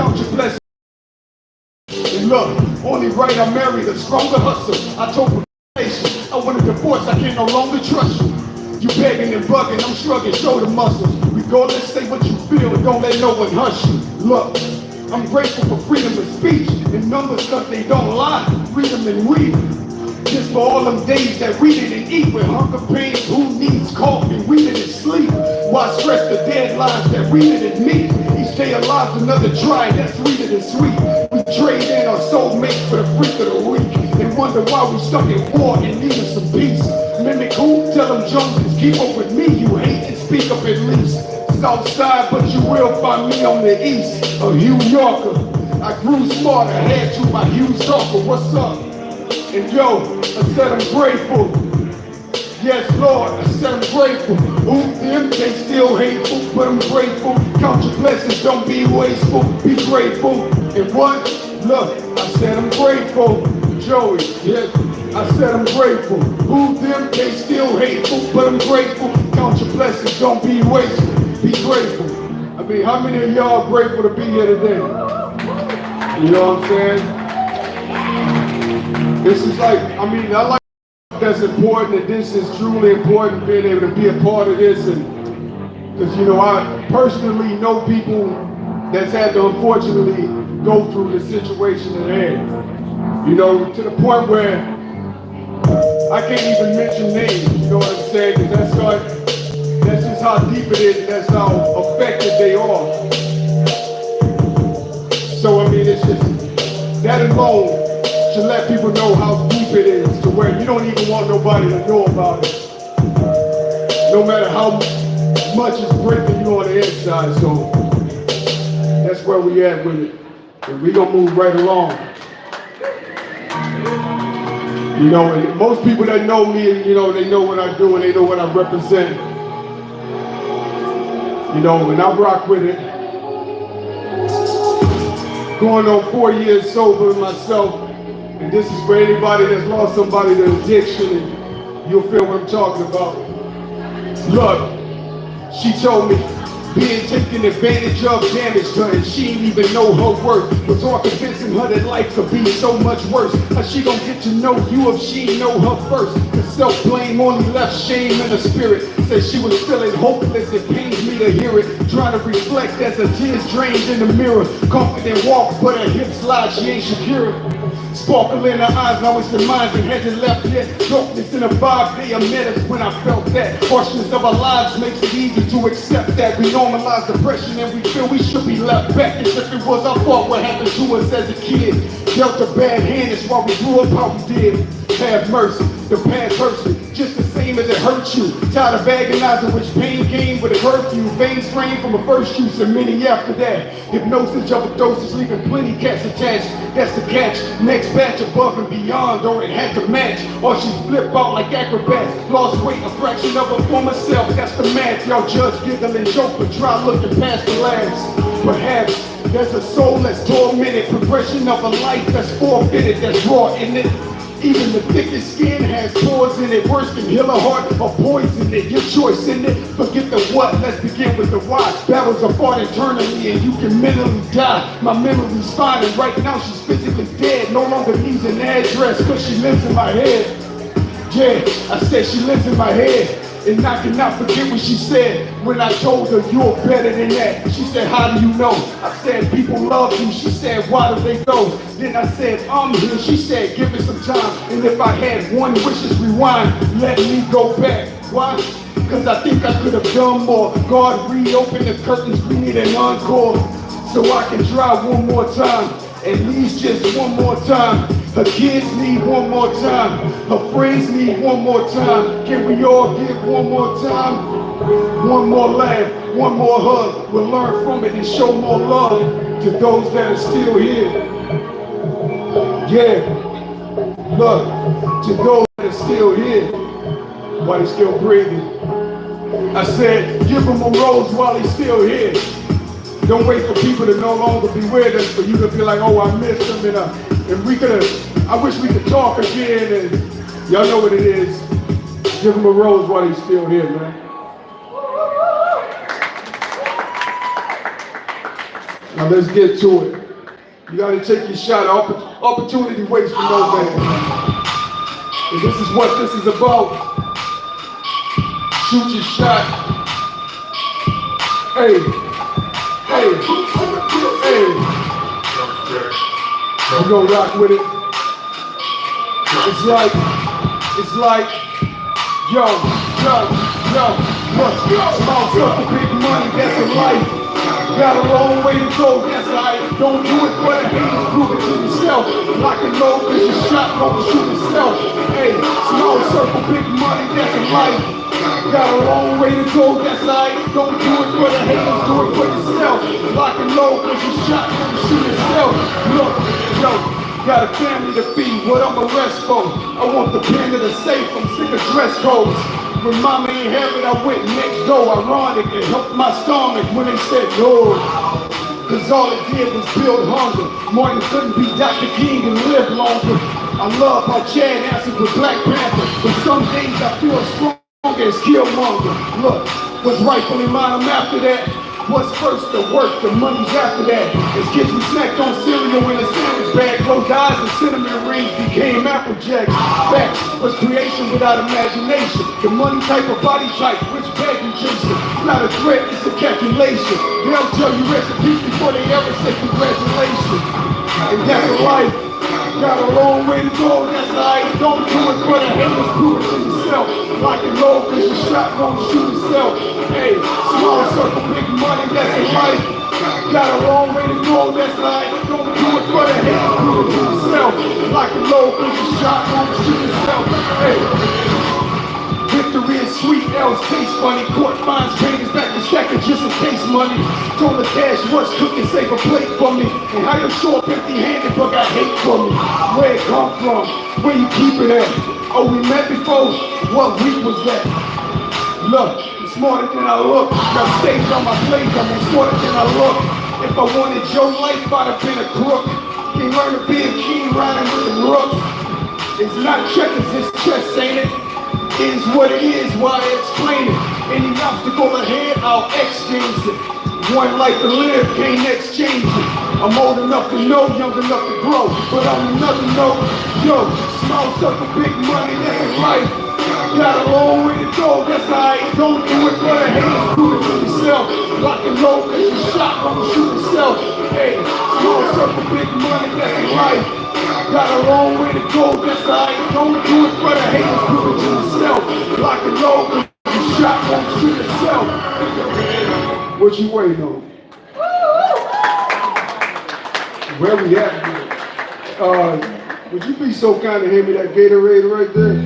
count your blessings. And look, only right I married a stronger hustle. I told her, I want a divorce, I can no longer trust you. You begging and bugging, I'm shrugging shoulder muscles. Regardless, say what you feel and don't let no one hush you. Look, I'm grateful for freedom of speech and numbers cause they don't lie. Read them and read them. Just for all them days that read it and eat with hunger pains, who needs coffee, read it and sleep. Why stress the deadlines that read it and meet? Each day alive's another try, that's read it and sweet. We trade in our soulmates for the freak of the week and wonder why we stuck in war and needing some peace. Mimic who? Tell them Joneses, keep up with me, you hate and speak up at least. South side, but you will find me on the east. A New Yorker, I grew smarter, had to my Hugh Stalker, what's up? And yo, I said I'm grateful. Yes, Lord, I said I'm grateful. Who them, they still hateful, but I'm grateful. Count your blessings, don't be wasteful, be grateful. And what? Look, I said I'm grateful. Joey, yes, I said I'm grateful. Who them, they still hateful, but I'm grateful. Count your blessings, don't be wasteful, be grateful. I mean, how many of y'all are grateful to be here today? You know what I'm saying? This is like, I mean, I like that's important, and this is truly important, being able to be a part of this. And because, you know, I personally know people that's had to unfortunately go through the situation at hand. You know, to the point where I can't even mention names, you know what I'm saying? Because that's just how deep it is, and that's how affected they are. So, I mean, it's just, that alone should let people know how deep it is, to where you don't even want nobody to know about it. No matter how much is breaking you on the inside. So that's where we at with it. And we gonna move right along. You know, and most people that know me, you know, they know what I do and they know what I represent. You know, and I rock with it. Going on 4 years sober myself. And this is for anybody that's lost somebody to addiction, and you'll feel what I'm talking about. Look, she told me being taken advantage of damaged her, and she didn't even know her worth. Was all convincing her that life could be so much worse. How she gon' get to know you if she didn't know her first? Cause self-blame only left shame in her spirit. Said she was feeling hopeless, it pains me to hear it. Trying to reflect as her tears drained in the mirror. Confident walk, but her hips slide, she ain't secure. Sparkle in her eyes, now it's the minds and heads and left yet. Darkness in a vibe, they are met us when I felt that. Harshness of our lives makes it easy to accept that. We normalize depression and we feel we should be left back. As if it was our fault what happened to us as a kid. Dealt a bad hand, that's why we grew up how we did. Have mercy, the past hurts me, just the same as it hurt you. Tired of agonizing which pain came with a curfew. Veins strained from a first use and many after that. Hypnosis, overdoses, leaving plenty cats attached. That's the catch. Next batch above and beyond, or it had to match. Or she flipped out like acrobats. Lost weight, a fraction of her former self. That's the math. Y'all judge, giggle, and joke, but try looking past the laughs. Perhaps there's a soul that's tormented. Progression of a life that's forfeited, that's raw in it. Even the thickest skin has pores in it. Worse than heal a heart or poison it. Your choice in it. Forget the what, let's begin with the why. Battles are fought internally and you can mentally die. My memory's fine and right now she's physically dead. No longer needs an address cause she lives in my head. Yeah, I said she lives in my head. And I cannot forget what she said when I told her you're better than that. She said, how do you know? I said, people love you. She said, why do they go? Then I said, I'm here. She said, give it some time. And if I had one wish, is rewind. Let me go back. Why? Because I think I could have done more. God, reopen the curtains. We need an encore. So I can try one more time. At least just one more time. Her kids need one more time. Her friends need one more time. Can we all get one more time? One more laugh, one more hug. We'll learn from it and show more love to those that are still here. Yeah, look, to those that are still here, while he's still breathing. I said, give him a rose while he's still here. Don't wait for people to no longer be with us, for you to be like, oh, I missed him, and we could have, I wish we could talk again, and y'all know what it is. Give him a rose while he's still here, man. Now let's get to it. You gotta take your shot. Opportunity waits for no man. And this is what this is about. Shoot your shot. Hey, hey, hey. You gonna rock with it? It's like, yo, look, small circle, big money, that's a life. Got a long way to go, that's life. Don't do it for the haters, prove it to yourself. Lock and load, cause your shot won't shoot yourself. Hey, small circle, big money, that's a life. Got a long way to go, that's life. Don't do it for the haters, do it for yourself. Lock and load, cause your shot won't shoot yourself. Look, yo. Got a family to feed, what I'm arrest for. I want the pen to the safe, I'm sick of dress codes. When mama ain't have it, I went next door. Ironic, it helped my stomach when they said no. Cause all it did was build hunger. Martin couldn't be Dr. King and live longer. I love how Chad answered with Black Panther, but some days I feel strong as Killmonger. Look, what's rightfully mine, I'm after that. What's first, the work, the money's after that. As kids we snacked on cereal in a sandwich bag. Closed eyes and cinnamon rings became Apple Jacks. Facts was creation without imagination. The money type of body type, which bag you chasing. It's not a threat, it's a calculation. They'll tell you recipes before they ever say congratulations. And that's a life. Got a long way to go, that's life. Don't do it for the haters, prove it to yourself. Lock and load, cause your shot won't shoot itself. Hey, small circle, big money, that's a life. Got a long way to go, that's life. Don't do it for the haters, prove it to yourself. Lock and load, cause your shot won't shoot itself. Hey. Victory is sweet, else taste funny. Court fines, paid is back to stack it just in case money. Told the cash, what's cooking, save a plate for me. And how you show up empty-handed but got hate for me. Where it come from, where you keep it at. Oh, we met before, what week was that? Look, I'm smarter than I look. Got stage on my plate, I'm more smarter than I look. If I wanted your life, I'd have been a crook. Can't learn to be a king riding with the rooks. It's not checkers, it's chess, ain't it? Is what it is, why I explain it. Any obstacle ahead, I'll exchange it. One life to live, can't exchange it. I'm old enough to know, young enough to grow. But on another note, yo, small circle, big money, that's life. Got a long way to go, that's alright. Don't do it for the haters, do it for yourself. Lock and load, cause your shot won't shoot yourself. Hey, small circle, big money, that's life. Got a long way to go, that's right. Don't do it for the haters, do it to yourself. Lock and load, cause your shot won't shoot itself. What you waiting on? Where we at? Would you be so kind to hand me that Gatorade right there?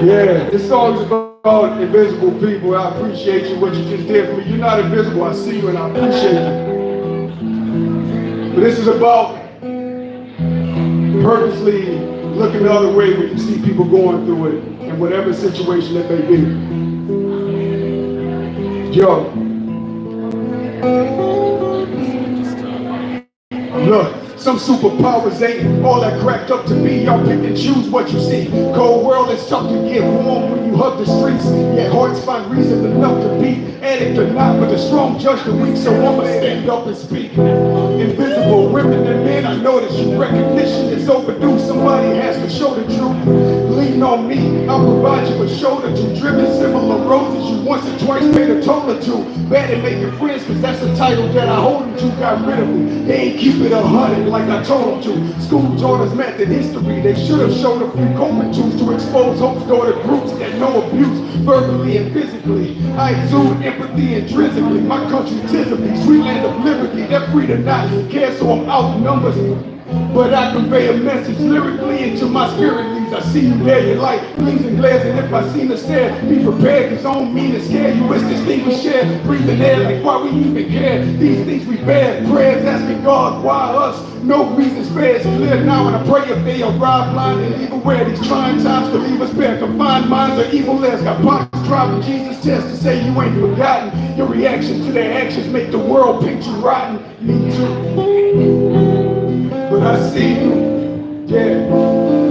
Yeah, this song is about invisible people. I appreciate you, what you just did for me. You're not invisible, I see you and I appreciate you. But this is about purposely looking the other way when you see people going through it in whatever situation it may be. Yo. Look, some superpowers ain't all that cracked up to be. Y'all pick and choose what you see. Cold world, it's tough to get warm when you hug the streets. Yet hearts find reason enough to beat. Addict or not, but the strong judge the weak, so I'ma stand up and speak. Invisible women and men, I notice you. Recognition is overdue, somebody has to show the truth. Lean on me, I'll provide you a shoulder to. Driven similar roads as you once or twice made a toll or two. Bad at making friends, cause that's the title that I hold them to. Got rid of me, they ain't keep it 100 like I told them to. School taught us math and history, they should have shown a few coping tools to expose hope's daughter groups that know abuse, verbally and physically. I exude empathy intrinsically, my country tisibly, sweet land of liberty, they're free to not care, so I'm outnumbered. But I convey a message lyrically into my spirit leaves. I see you there, your light gleams and glares, and if I seem to stare, be prepared, cause I don't mean to scare you. It's this thing we share, breathing air like why we even care. These things we bear, prayers asking God, why us? No reason spares, clear now, and I pray if they arrive blind and leave aware. These trying times to leave us bare, confined minds are evil as got boxes driving Jesus test to say you ain't forgotten. Your reaction to their actions make the world paint you rotten. Me too. But I see you, yeah,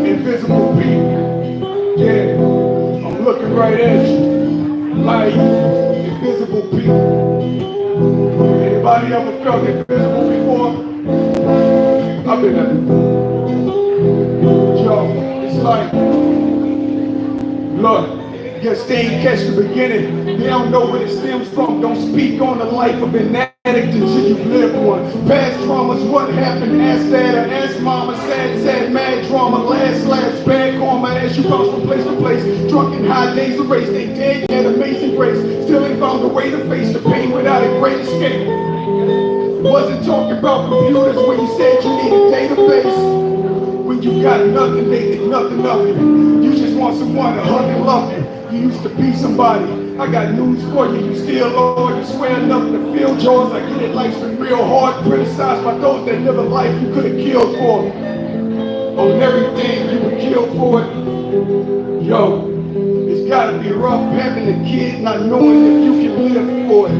invisible people, yeah, I'm looking right at you, like invisible people, Anybody ever felt invisible before? I've been there before. Yo, it's like, look, guess they ain't catch the beginning. They don't know where it stems from. Don't speak on the life of an addict until you've lived one. Past traumas, what happened? Ask dad or ask mama. Sad, mad drama. Last, bad karma. As you bounce from place to place. Drunk in high days of race. They dead yet amazing grace. Still ain't found a way to face the pain without a great escape. Wasn't talking about computers when you said you need a database. When you got nothing, they think nothing of you. You just want someone to hug and love you. You used to be somebody. I got news for you. You still low. You swear enough to feel yours. I get it, life's been real hard. Criticized by those that live a life you could have killed for. On everything you would kill for it. Yo, it's gotta be rough having a kid not knowing if you can live for it.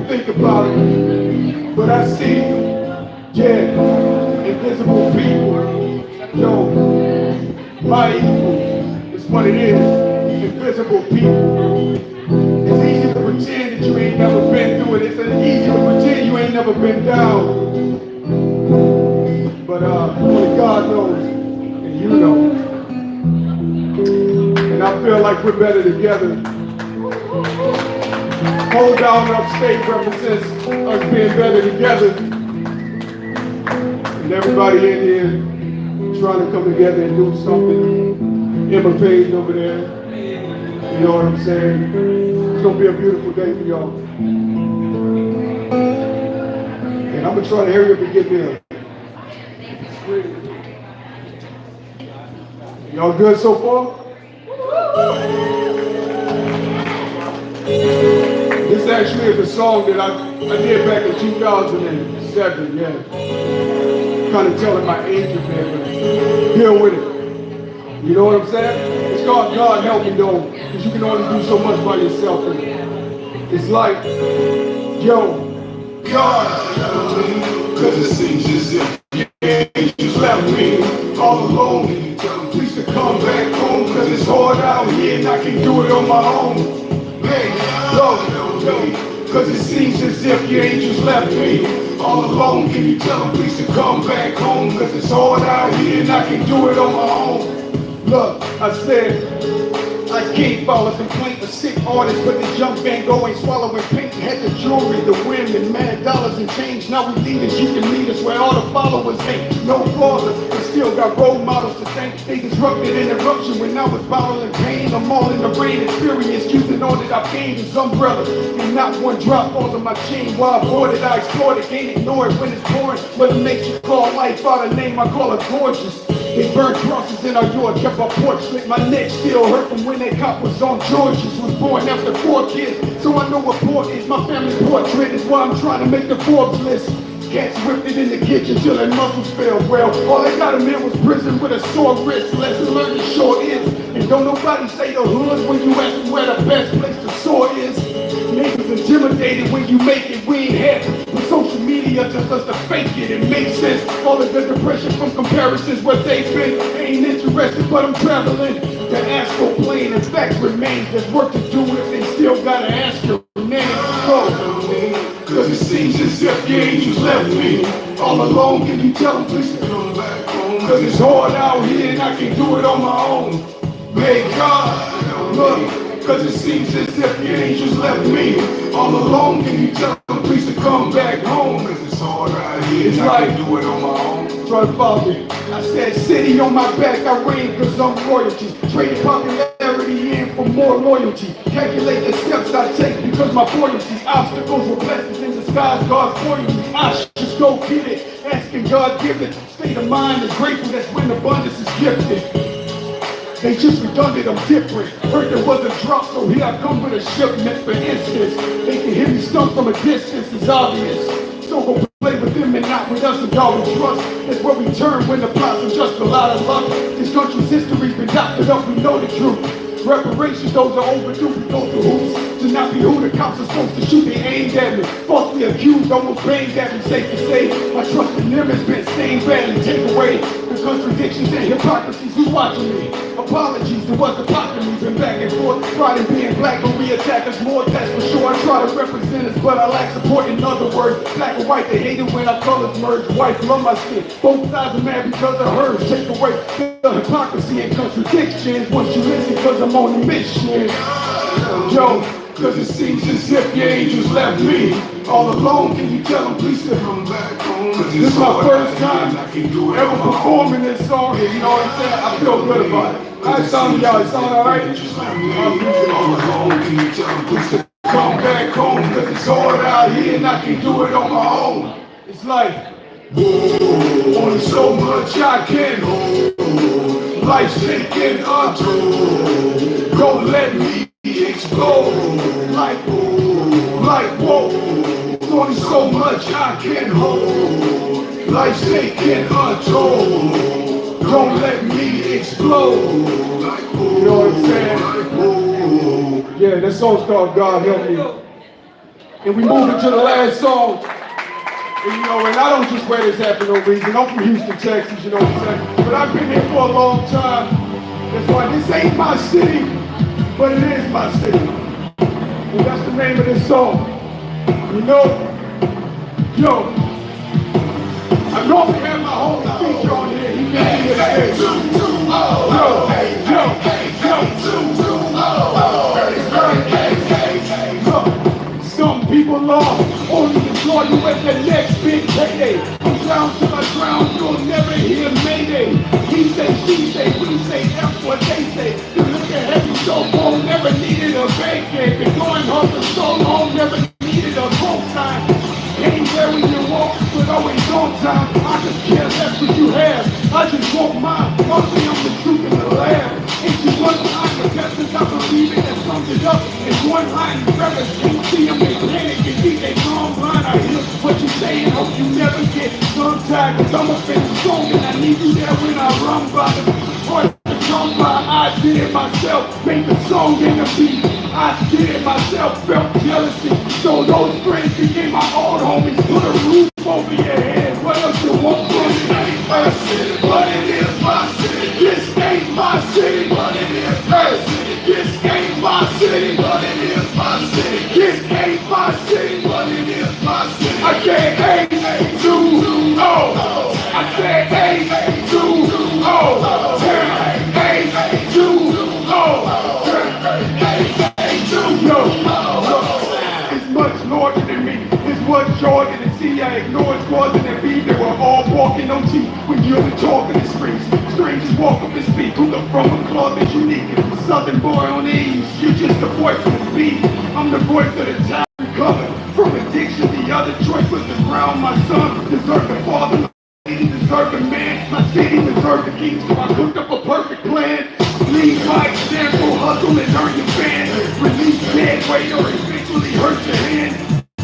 Think about it. But I see, yeah, invisible people. Yo, my equals, it's what it is, invisible people. It's easy to pretend that you ain't never been through it. It's easy to pretend you ain't never been down. But only God knows, and you know. And I feel like we're better together. Hold Down Upstate represents us being better together. And everybody in here trying to come together and do something. Emma Page over there. You know what I'm saying? It's gonna be a beautiful day for y'all. And I'm gonna try to hurry up and get there. Y'all good so far? This actually is a song that I did back in 2007, yeah. Kind of telling my age a bit, but deal with it. You know what I'm saying? It's called God Help Me Though, because you can only do so much by yourself. And it's like, yo, God help me, because it seems as if you just left me all alone. Tell them please to come back home, because it's hard out here and I can't do it on my own. Hey, Lord, cause it seems as if your angels left me all alone. Can you tell them please to come back home? Cause it's hard out here and I can do it on my own. Look, I said, I can't file a complaint of sick artists, but this young Van Gogh ain't swallowing paint. Had the jewelry, the women, mad dollars and change. Now we leaders, you can lead us where all the followers ain't. No flaws, but still got role models to thank. They disrupted an eruption when I was bottling pain. I'm all in the rain, experience, using all that I've gained as umbrella. And not one drop falls on my chain. While I bought it, I explored it, can't ignore it when it's pouring. But it makes you call life out a name, I call it gorgeous. They burned crosses in our yard, kept our porch lit. My neck still hurt from when that cop was on George's. Was born after 4 kids, so I know what poor is. My family portrait is why I'm trying to make the Forbes list. Cats whipped it in the kitchen till their muscles failed. Well, all they got him in was prison with a sore wrist. Lesson learned it sure is. And don't nobody say the hood when you ask them where the best place to soar is. Niggas intimidated when you make it, we ain't happy. But social media just us to fake it, it makes sense. All of the depression from comparisons where they've been. Ain't interested, but I'm traveling. The asphalt plane and facts remains. There's work to do if they still gotta ask your name. Go. Cause it seems as if your angels left me all alone. Can you tell them please to come back home? Cause it's hard out here and I can't do it on my own. May God look. Cause it seems as if your angels left me all alone. Can you tell them please to come back home? Cause it's hard out here and I can't do it on my own. Try to follow me. I said city on my back, I reign cause I'm royalty. Trading popularity in for more loyalty. Calculate the steps I take because my buoyancy. Obstacles were blessings in disguise, God's for you. I should go get it, asking God give it. State of mind is grateful, that's when abundance is gifted. They just redundant, I'm different. Heard there was a drop, so here I come with a shipment. For instance, they can hear me stunk from a distance, it's obvious. So go play with them and not with us, and y'all we trust. That's where we turn when the plots are just a lot of luck. This country's history's been doctored up, we know the truth. Reparations, those are overdue, we go through hoops. to not be who the cops are supposed to shoot. They aimed at me, falsely accused, almost banged at me. Safe to say, my trust in them has been stained badly. Take away the contradictions and hypocrisies. Who's watching me? Apologies to what's the part of me. Been back and forth, pride in being black, but we attack us more, that's for sure. I try to represent us, but I lack support. In other words, black and white, they hate it when our colors merge. White love my skin, both sides are mad because of hers. Take away the hypocrisy and contradictions once you listen, cause I'm on a mission. Yo, cause it seems as if your angels left me all alone. Can you tell them please to come back home? This is my first time ever performing this song, and you know what I'm saying? I feel good about it. I sound y'all, it sound alright? All alone, can you tell them please to come back home? Cause it's hard out here and I can do it on my own. It's like, whoa, only so much I can hold. Life's taking a toll. Don't let me explode. Like whoa, only so much I can hold. Life's taking a toll. Don't let me explode. You know what I'm saying? Yeah, that song's called God Help Me. And we move into the last song. And you know, and I don't just wear this hat for no reason. I'm from Houston, Texas, you know what I'm saying? But I've been here for a long time. That's why this ain't my city, but it is my city. And that's the name of this song. You know, yo, I normally have my whole feature on here. He made me a day. Some people are only employ you at the next big payday. I'm down to my ground, you'll never hear Mayday. He say, she say, we say, that's what they say. You look at heavy so long, never needed a vacate. Been going home for so long, never needed a full time. Ain't where we can walk, but always on time. I just care less what you have. I just want mine. Mostly I'm the truth in the lab. It's just one line, the contestants I believe it that sums it up. It's one line, you never can't see them, they panic and think they gone blind. I hear what you say and hope you never get tongue-tied. Cause I'm a finish song and I need you there when I run by the heart to come by. I did it myself, made the song in the beat. I did it myself, felt jealousy. So those friends became my old homies. Put a roof over your head. What else you want from me? Ain't my city, but it is my city. This ain't my city, but it is my city. This ain't my city, but it is my city. This ain't my city, but it is my city. I said A-2-O. I said A-2-O. It's much larger than me. It's much larger than C. I ignored squads and B. They were all walking on T. When you're the talk of the streets, strangers walk up and speak. Who come from a club that's unique. A southern boy on the east. You're just the voice of the beat. I'm the voice of the time recovered from addiction. The other choice was to drown my son. Deserve the father. He deserved the man. My city deserved the king. So I cooked up a perfect plan. Lead by example, hustle and earn your fans. Release dead weight or eventually hurt your hand.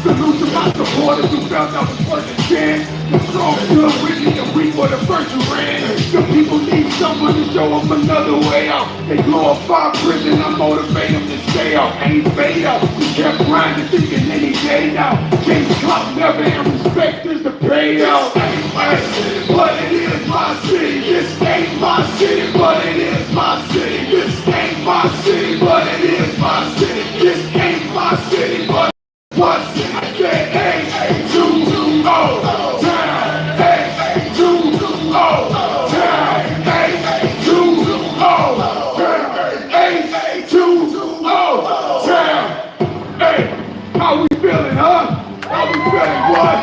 Salute to my supporters who felt I was worth a chance. The strong stood with me and we were the first who ran. The people need someone to show them another way out. They glorify prison, I motivate them to stay out. Ain't fade out, just kept grinding, thinking any day now. Change clock never and respect is the payout. Ain't my city, but it is my city. This ain't my city, but it is my city. This ain't my city, but it is my city. This ain't my city, but what? I said A-2-O time, A-2-O time, A-2-O time, A-2-O time. Hey, how we feeling, huh? How we feeling, what?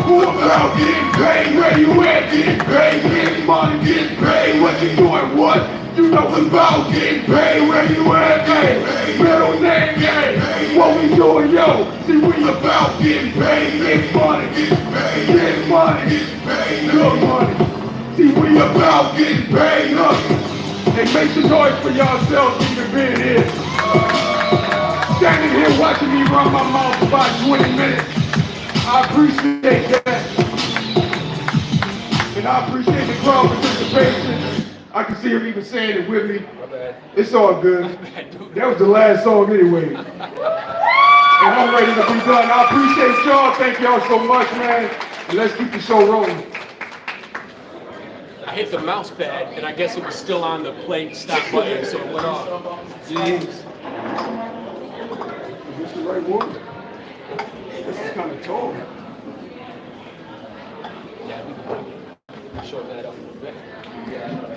Who about getting paid? Where you at getting paid? Getting money, getting paid. What you doing, what? You know about getting paid. Where you at, hey? Middle name, hey? What we doing, yo? See, we about getting paid. Get money, getting paid. Get money, getting paid. Good money. See, we about getting paid, huh? Hey, make some noise for yourselves even being here. Standing here watching me run my mouth for about 20 minutes. I appreciate that. And I appreciate the crowd participation. I can see him even saying it with me. It's all good. That was the last song anyway. and I'm ready to be done. I appreciate y'all. Thank y'all so much, man. And let's keep the show rolling. I hit the mouse pad, and I guess it was still on the plate stop button, so it went off. Jeez. Is this the right one? This is kind of tall. Yeah, we can shorten that up a little bit. Yeah.